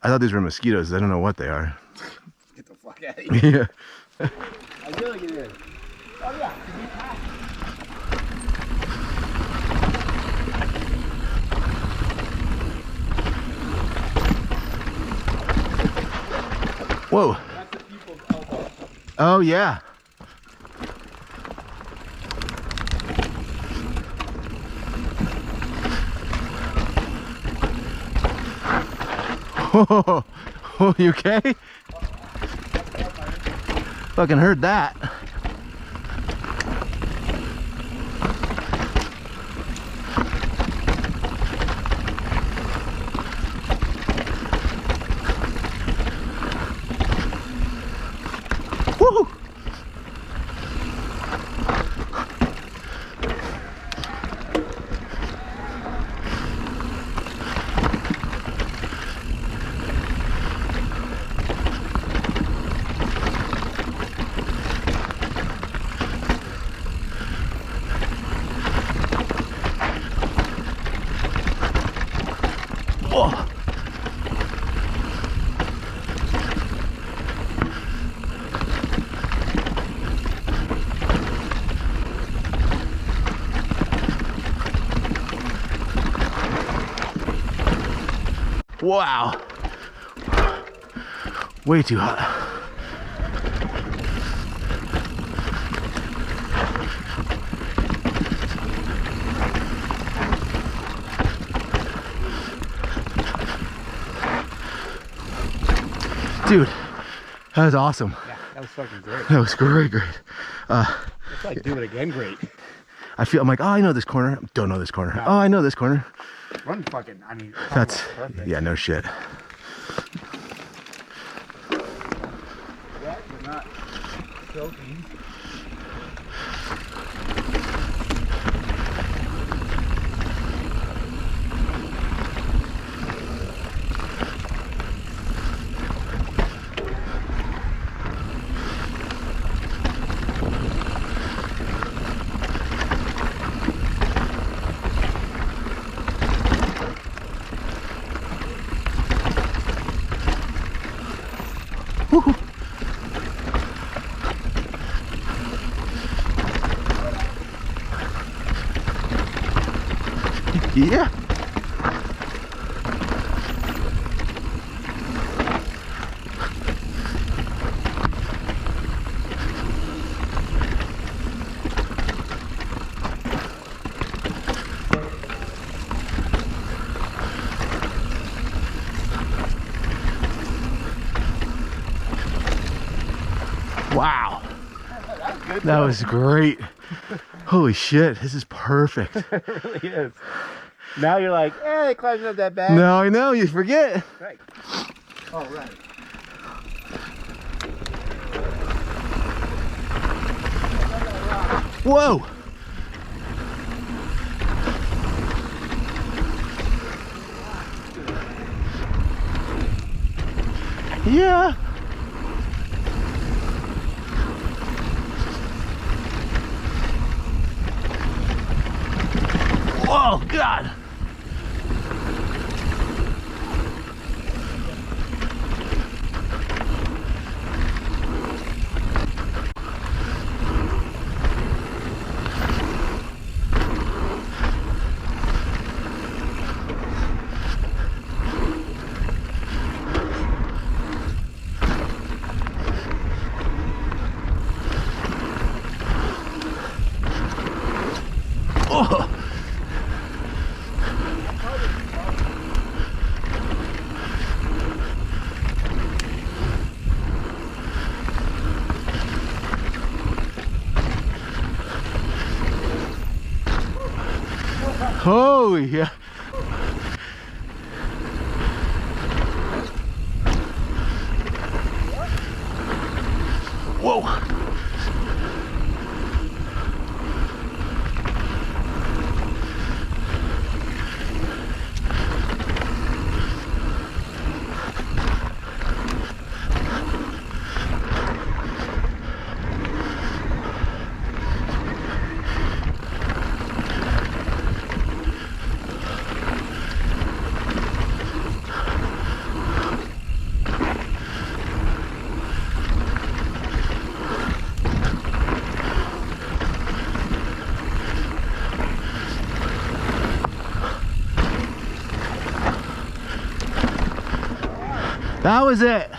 I thought these were mosquitoes. I don't know what they are. Get the fuck out of here. Yeah. I feel like it is. Oh yeah. Whoa. That's the people's elbow. Oh yeah. Whoa. Oh, you okay? Fucking heard that. Woo! Oh. Wow. Way too hot. Dude, that was awesome. Yeah, that was fucking great. That was great. It's like do it again great. I'm like, oh, I know this corner. Don't know this corner. No. Oh, I know this corner. Run fucking, I mean, That's, perfect. yeah, no shit. Wet, but not soaking. Woo-hoo. Yeah. Wow. That was great. Holy shit, this is perfect. It really is. Now you're like, eh, climbing up that bad. No, I know, you forget. Right. Oh, right. Whoa. Yeah. Oh, God. Oh. Holy yeah. Whoa. That was it.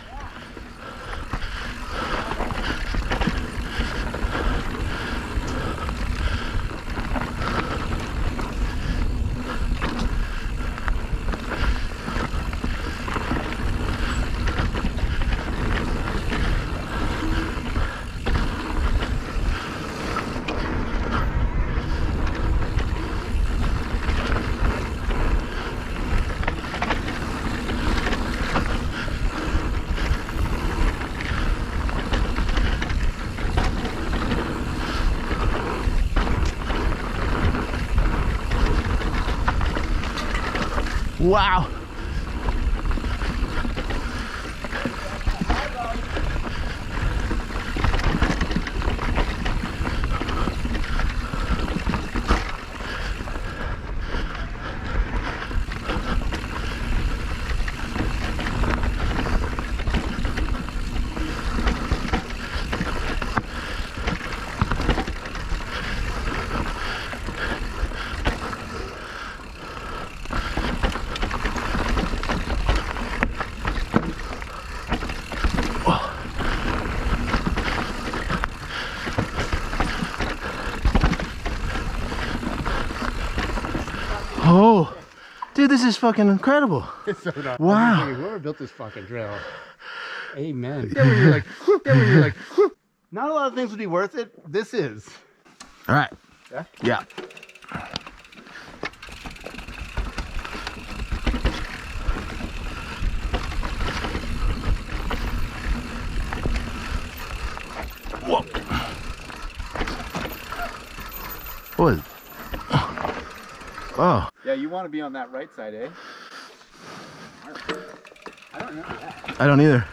Wow. Oh, dude, this is fucking incredible. So not, Wow. Whoever built this fucking trail. Amen. Yeah, when you're like, not a lot of things would be worth it. This is. All right. Yeah? Yeah. Whoa. What was it? Oh, Yeah, you want to be on that right side, eh? I don't know that. I don't either.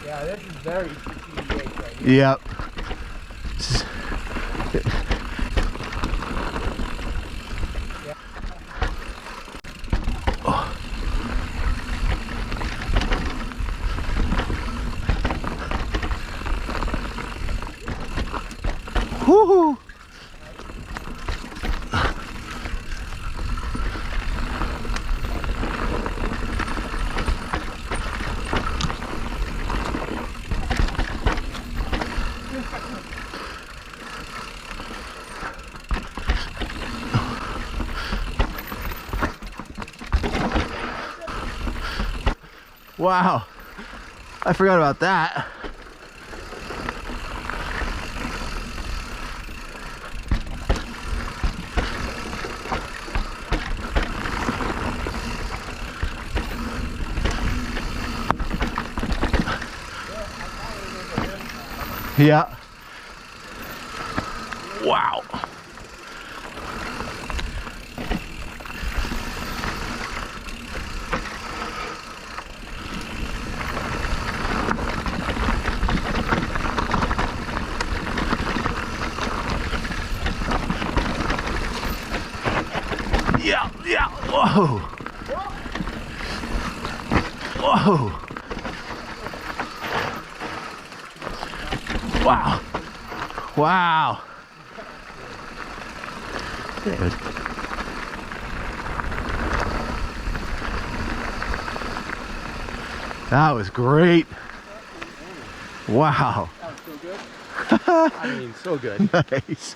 Yeah, this is very CCDH right here. Yep. This is- Oh. Woo-hoo. Wow, I forgot about that. Yeah. Wow. Yeah, yeah. Whoa. Whoa. Wow. Wow. Dude. That was great. Wow. That was so good. I mean, so good. Nice.